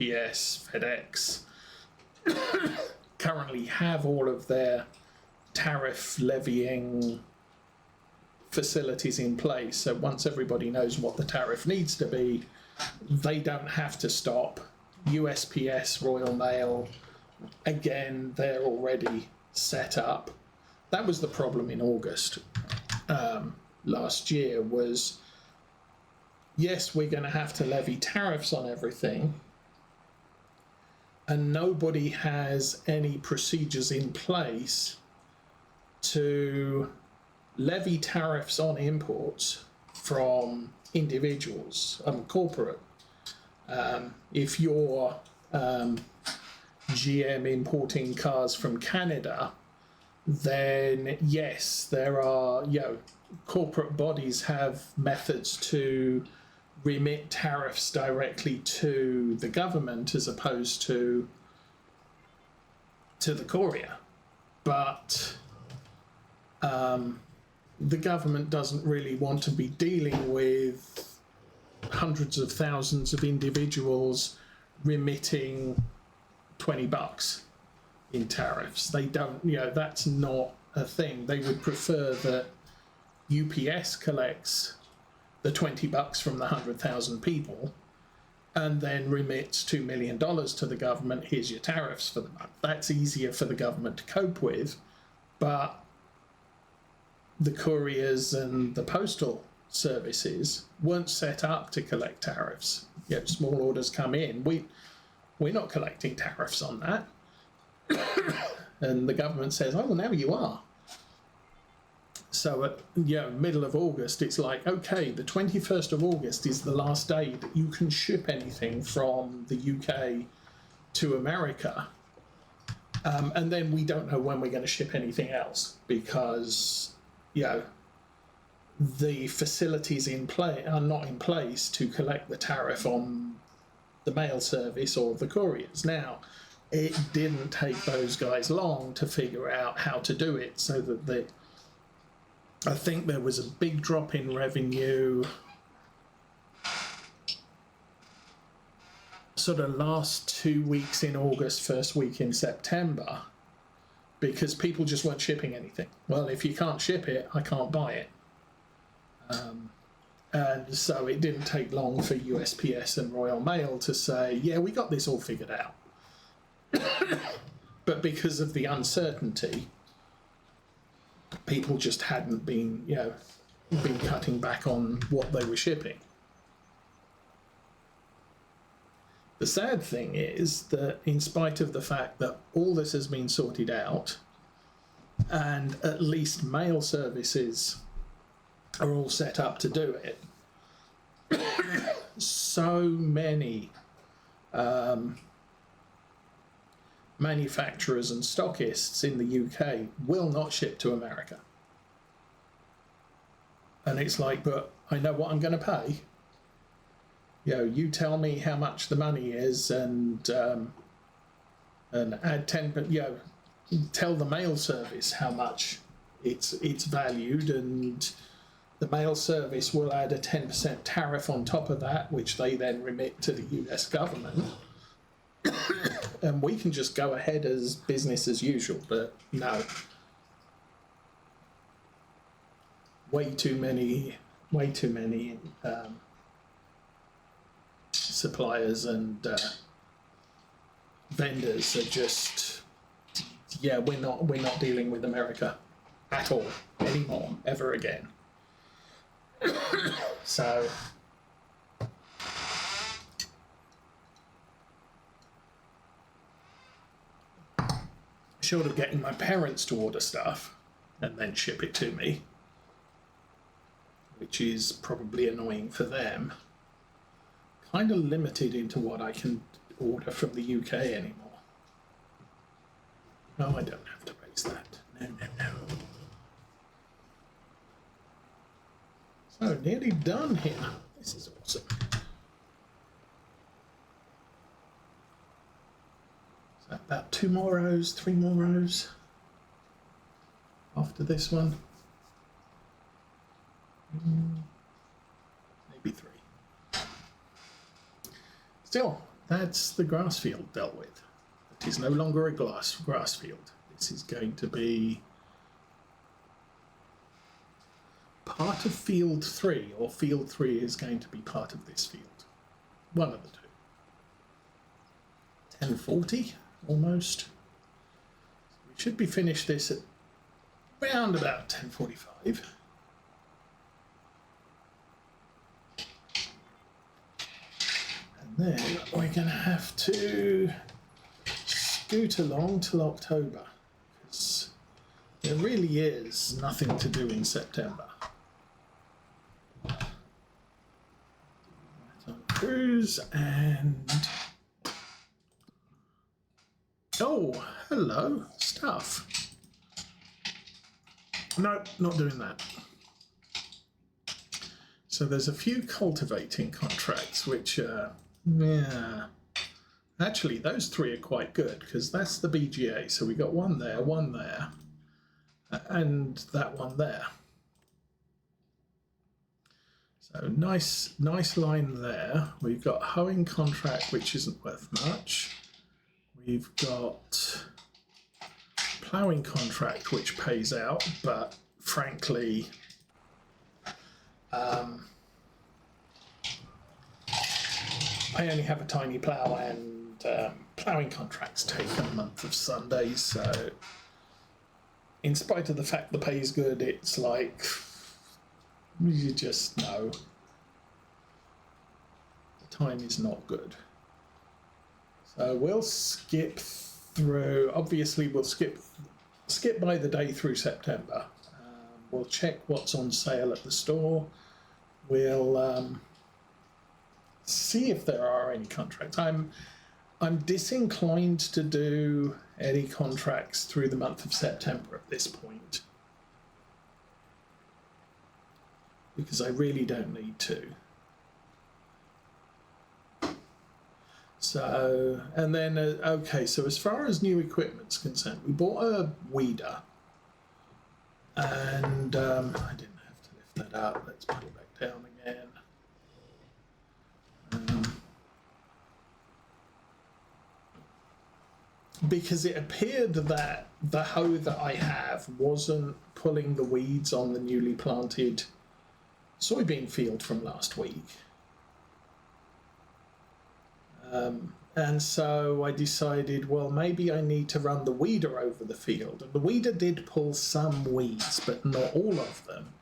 UPS, FedEx currently have all of their tariff levying facilities in place. So once everybody knows what the tariff needs to be, they don't have to stop. USPS, Royal Mail, again, they're already set up. That was the problem in August last year was, yes, we're going to have to levy tariffs on everything, and nobody has any procedures in place to levy tariffs on imports from individuals, corporate. If you're GM importing cars from Canada, then yes, there are, corporate bodies have methods to remit tariffs directly to the government as opposed to the courier. But the government doesn't really want to be dealing with hundreds of thousands of individuals remitting $20 in tariffs. They don't, that's not a thing. They would prefer that UPS collects the $20 from the 100,000 people and then remits $2 million to the government. Here's your tariffs for the month. That's easier for the government to cope with, but the couriers and the postal services weren't set up to collect tariffs. Small orders come in. We're not collecting tariffs on that. And the government says, oh, well, now you are. So at middle of August, it's like, okay, the 21st of August is the last day that you can ship anything from the UK to America. And then we don't know when we're going to ship anything else because, the facilities in play are not in place to collect the tariff on the mail service or the couriers. Now, it didn't take those guys long to figure out how to do it, so that I think there was a big drop in revenue sort of last 2 weeks in August, first week in September, because people just weren't shipping anything. Well, if you can't ship it, I can't buy it. And so it didn't take long for USPS and Royal Mail to say, yeah, we got this all figured out. But because of the uncertainty, people just hadn't been cutting back on what they were shipping. The sad thing is that in spite of the fact that all this has been sorted out and at least mail services are all set up to do it, so many manufacturers and stockists in the UK will not ship to America. And it's like, but I know what I'm going to pay. You tell me how much the money is, and add 10. But tell the mail service how much it's valued, and the mail service will add a 10% tariff on top of that, which they then remit to the US government. And we can just go ahead as business as usual, but no. Way too many suppliers and vendors are just, we're not dealing with America at all anymore, ever again. So short of getting my parents to order stuff and then ship it to me, which is probably annoying for them, kind of limited into what I can order from the UK anymore. No, I don't have to raise that. No. So, nearly done here. This is awesome. So about 2 more rows, 3 more rows after this one. Maybe 3. Still, that's the grass field dealt with. It is no longer a grass field. This is going to be part of field 3, or field 3 is going to be part of this field. One of the two. 10:40 almost. We should be finished this at round about 10:45. And then we're going to have to scoot along till October, because there really is nothing to do in September. On cruise and oh, hello, stuff. No, not doing that. So there's a few cultivating contracts which yeah. Actually, those 3 are quite good, because that's the BGA. So we got one there, and that one there. So nice line there. We've got hoeing contract, which isn't worth much. We've got ploughing contract, which pays out, but frankly, I only have a tiny plough, and ploughing contracts take a month of Sundays, so in spite of the fact the pay's good, it's like, you just know the time is not good. So we'll skip through, obviously we'll skip by the day through September. We'll check what's on sale at the store. We'll see if there are any contracts. I'm disinclined to do any contracts through the month of September at this point, because I really don't need to. So, and then, okay, so as far as new equipment's concerned, we bought a weeder, and I didn't have to lift that up. Let's put it back down again. Because it appeared that the hoe that I have wasn't pulling the weeds on the newly planted soybean field from last week. And so I decided, well, maybe I need to run the weeder over the field. And the weeder did pull some weeds, but not all of them.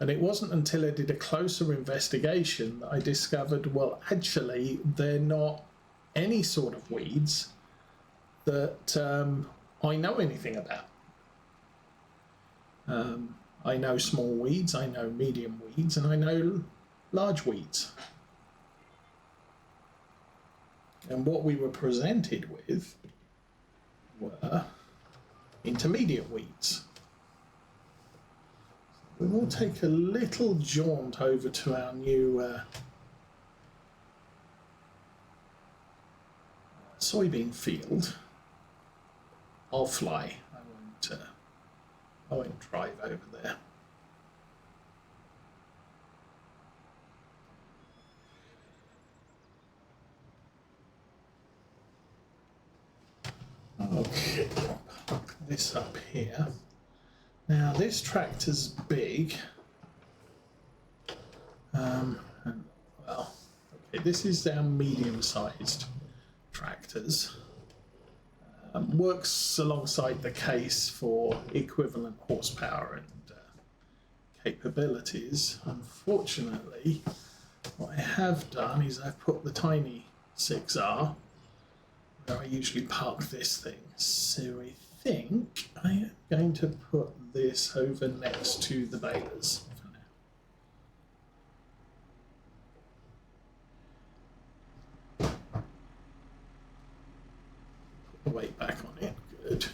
And it wasn't until I did a closer investigation that I discovered, well, actually, they're not any sort of weeds that I know anything about. I know small weeds, I know medium weeds, and I know large weeds. And what we were presented with were intermediate weeds. We will take a little jaunt over to our new soybean field. I'll fly. I won't drive over there. Okay, I'll hook this up here. Now this tractor's big. Well, okay, this is our medium-sized tractors. Works alongside the case for equivalent horsepower and capabilities. Unfortunately, what I have done is I've put the tiny 6R where I usually park this thing. So I think I am going to put this over next to the balers for now. Put the weight back on it. Good.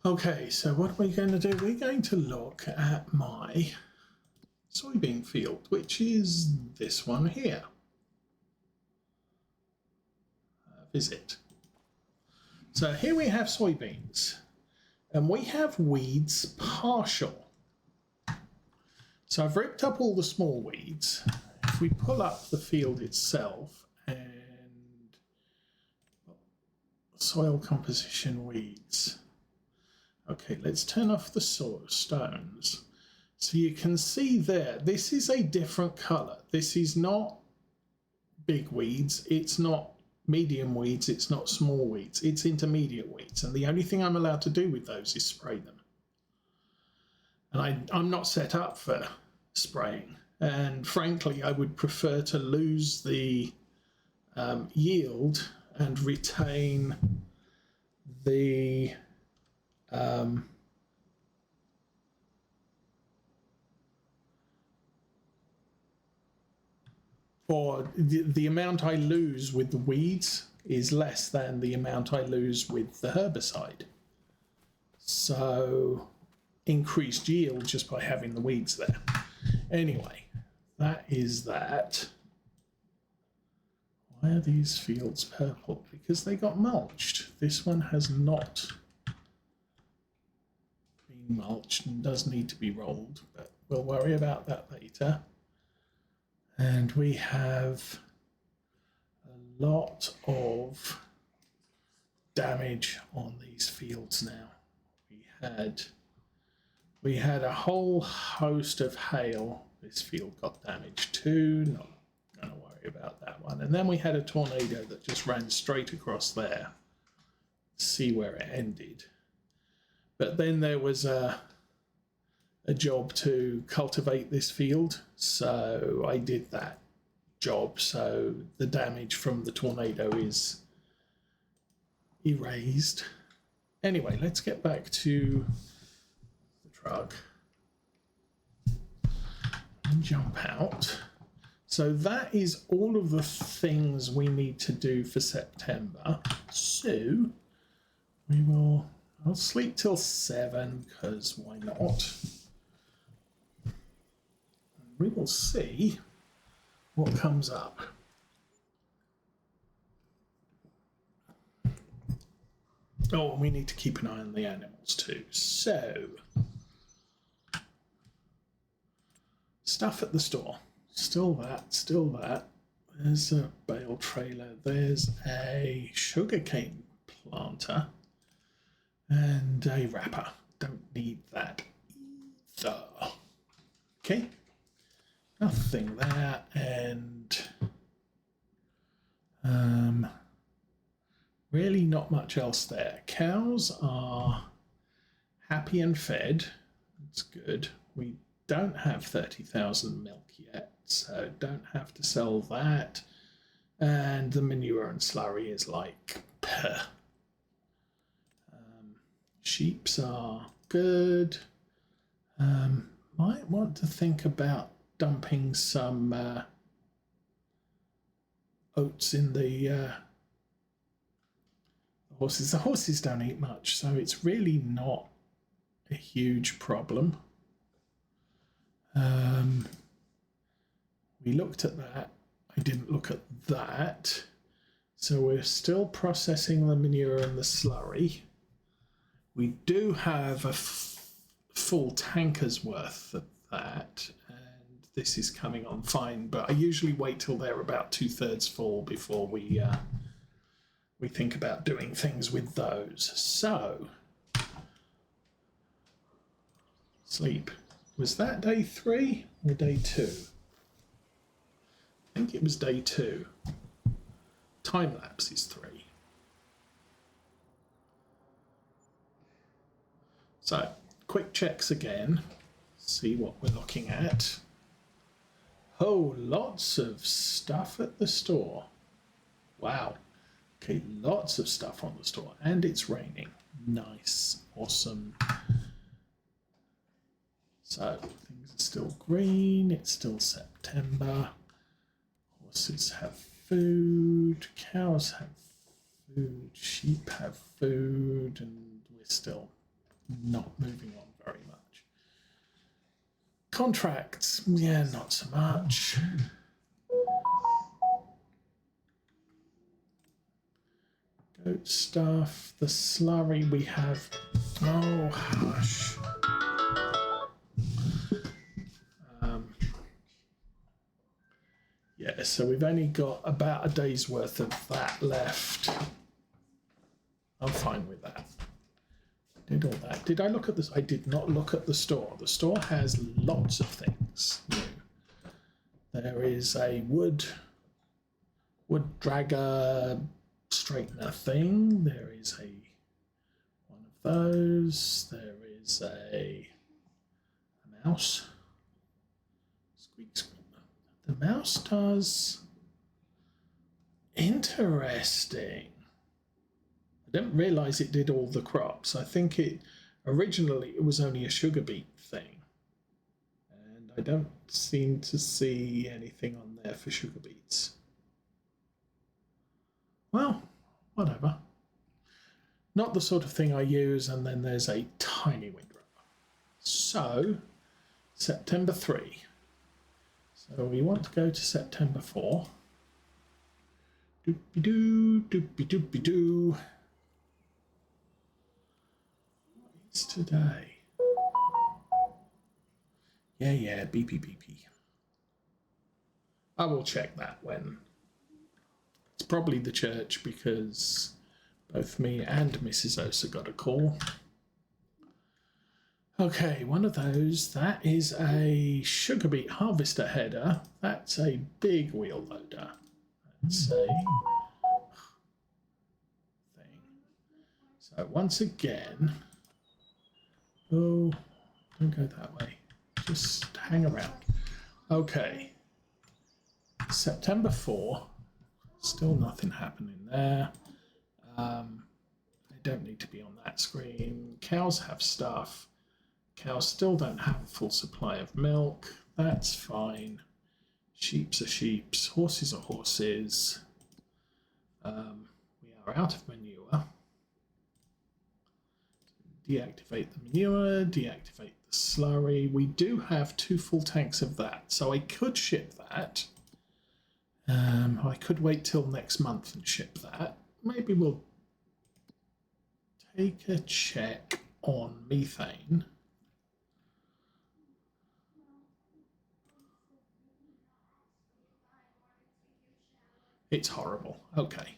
Okay, so what are we going to do? We're going to look at my soybean field, which is this one here. Visit. So here we have soybeans, and we have weeds partial. So I've ripped up all the small weeds. If we pull up the field itself and soil composition weeds. Okay, let's turn off the stones. So you can see there, this is a different colour. This is not big weeds, it's not medium weeds, it's not small weeds, it's intermediate weeds. And the only thing I'm allowed to do with those is spray them. And I'm not set up for spraying. And frankly, I would prefer to lose the yield and retain the or the amount I lose with the weeds is less than the amount I lose with the herbicide. So increased yield just by having the weeds there. Anyway, that is that. Why are these fields purple? Because they got mulched. This one has not been mulched and does need to be rolled, but we'll worry about that later. And we have a lot of damage on these fields now. We had a whole host of hail. This field got damaged too. Not going to worry about that one. And then we had a tornado that just ran straight across there. See where it ended. But then there was a job to cultivate this field, so I did that job, so the damage from the tornado is erased. Anyway, let's get back to the truck and jump out. So that is all of the things we need to do for September. So I'll sleep till 7 because why not? We will see what comes up. Oh, and we need to keep an eye on the animals too. So, stuff at the store. Still that. There's a bale trailer. There's a sugarcane planter and a wrapper. Don't need that either. Okay. Nothing there, and really not much else there. Cows are happy and fed. It's good. We don't have 30,000 milk yet, so don't have to sell that. And the manure and slurry is like, peh. Sheeps are good. Might want to think about dumping some oats in the horses. The horses don't eat much, so it's really not a huge problem. We looked at that. I didn't look at that. So we're still processing the manure and the slurry. We do have a full tanker's worth of that. This is coming on fine, but I usually wait till they're about 2/3 full before we think about doing things with those. So, sleep. Was that day 3 or day 2? I think it was day 2. Time lapse is 3. So, quick checks again. See what we're looking at. Oh, lots of stuff at the store. Wow. Okay, lots of stuff on the store. And it's raining. Nice. Awesome. So, things are still green. It's still September. Horses have food. Cows have food. Sheep have food. And we're still not moving on very much. Contracts, yeah, not so much. Goat stuff, the slurry we have. Oh, hush. Yeah, so we've only got about a day's worth of that left. I'm fine with that. Did all that. Did I look at this? I did not look at the store. The store has lots of things new. There is a wood dragger straightener thing. There is one of those. There is a mouse. Squeak, squeak. The mouse does. Interesting. I didn't realise it did all the crops. I think originally it was only a sugar beet thing. And I don't seem to see anything on there for sugar beets. Well, whatever. Not the sort of thing I use, and then there's a tiny windrower. So, September 3. So we want to go to September 4. Doopy-doo, doopy-doopy-doo. What is today? Yeah, beepy beepy. I will check that when. It's probably the church because both me and Mrs. Osa got a call. Okay, one of those. That is a sugar beet harvester header. That's a big wheel loader. That's a thing. So once again, oh, don't go that way. Just hang around. Okay. September 4. Still nothing happening there. I don't need to be on that screen. Cows have stuff. Cows still don't have a full supply of milk. That's fine. Sheeps are sheeps. Horses are horses. We are out of manure. Deactivate the manure. Deactivate the slurry. We do have 2 full tanks of that, so I could ship that. I could wait till next month and ship that. Maybe we'll take a check on methane. It's horrible. Okay.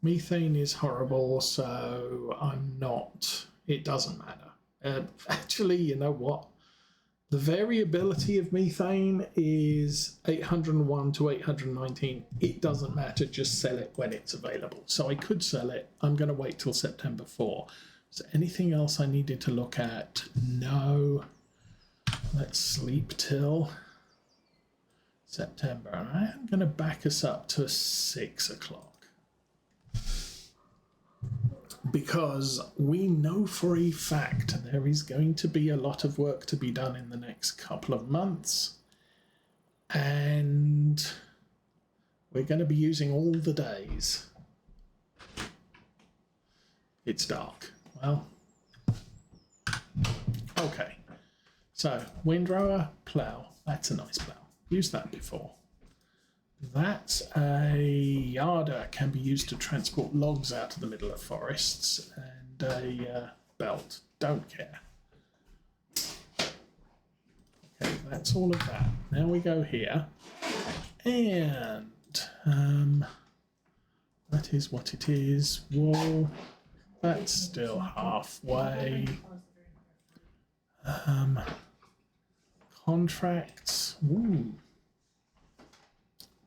Methane is horrible, so I'm not. It doesn't matter. Actually, you know what? The variability of methane is 801 to 819. It doesn't matter. Just sell it when it's available. So I could sell it. I'm going to wait till September 4. Is there anything else I needed to look at? No. Let's sleep till September. And I am going to back us up to 6 o'clock. Because we know for a fact there is going to be a lot of work to be done in the next couple of months. And we're going to be using all the days. It's dark. Well, okay. So, windrower, plough. That's a nice plough. Used that before. That's a yarder, can be used to transport logs out of the middle of forests, and a belt. Don't care. Okay, that's all of that. Now we go here, and that is what it is. Wool. That's still halfway. Contracts. Ooh.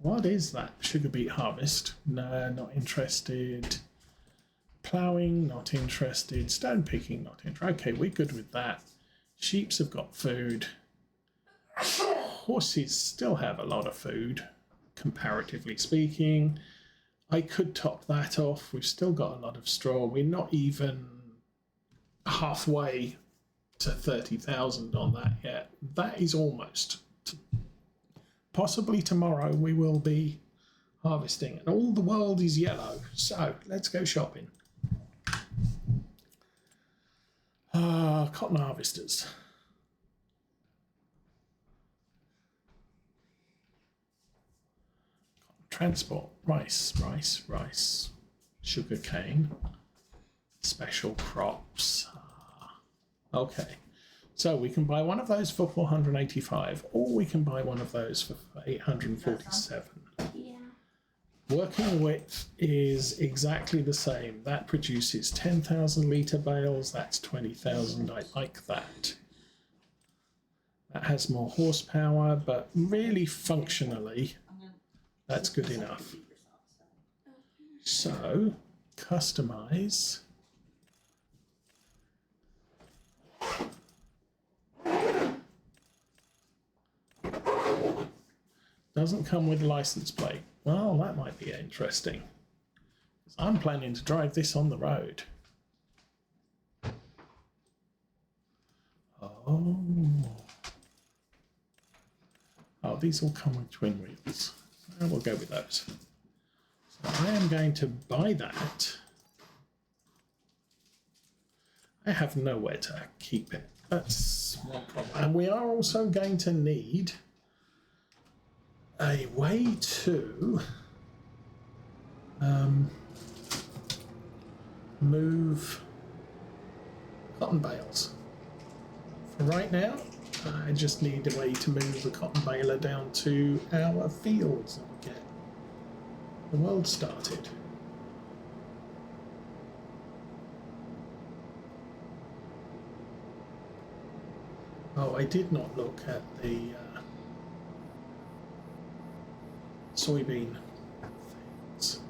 What is that? Sugar beet harvest? No, not interested. Ploughing, not interested. Stone picking, not interested. Okay, we're good with that. Sheeps have got food. Horses still have a lot of food, comparatively speaking. I could top that off. We've still got a lot of straw. We're not even halfway to 30,000 on that yet. That is almost. Possibly tomorrow we will be harvesting, and all the world is yellow. So let's go shopping. Cotton harvesters. Transport, rice, sugar cane, special crops. Okay. So we can buy one of those for 485, or we can buy one of those for 847. Yeah. Working width is exactly the same. That produces 10,000 litre bales. That's 20,000. I like that. That has more horsepower, but really functionally, that's good enough. So, customize. Doesn't come with a license plate. Well, that might be interesting. I'm planning to drive this on the road. Oh, these all come with twin wheels. And we'll go with those. So I am going to buy that. I have nowhere to keep it. That's one problem. And we are also going to need a way to move cotton bales. For right now, I just need a way to move the cotton baler down to our fields and get the world started. Oh, I did not look at the soybean things.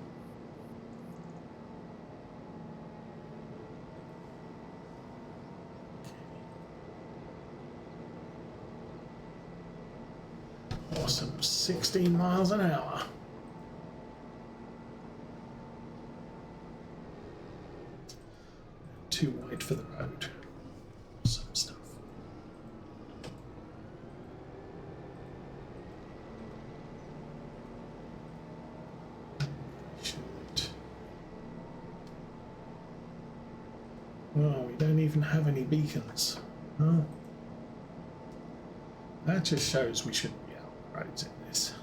Okay. Awesome, 16 miles an hour. Too wide for the road. Awesome stuff. Oh, we don't even have any beacons. Oh. That just shows we shouldn't be out on the roads in this.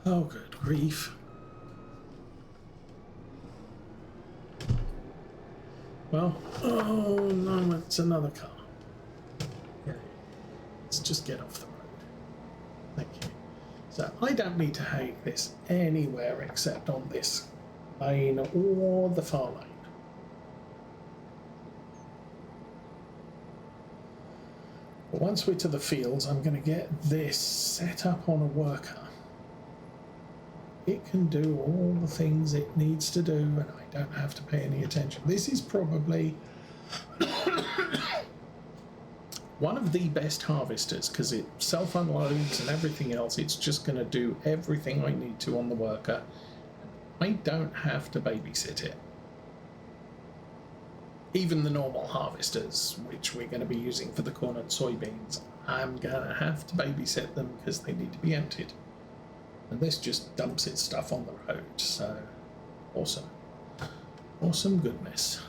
Oh, good grief. Well, oh no, it's another car. Okay. Let's just get off the road. Thank you. So I don't need to hang this anywhere except on this lane or the far lane. But once we're to the fields, I'm going to get this set up on a worker. It can do all the things it needs to do, and I don't have to pay any attention. This is probably one of the best harvesters because it self-unloads and everything else. It's just going to do everything I need to on the worker. I don't have to babysit it. Even the normal harvesters, which we're going to be using for the corn and soybeans, I'm going to have to babysit them because they need to be emptied. And this just dumps its stuff on the road, so awesome. Awesome goodness.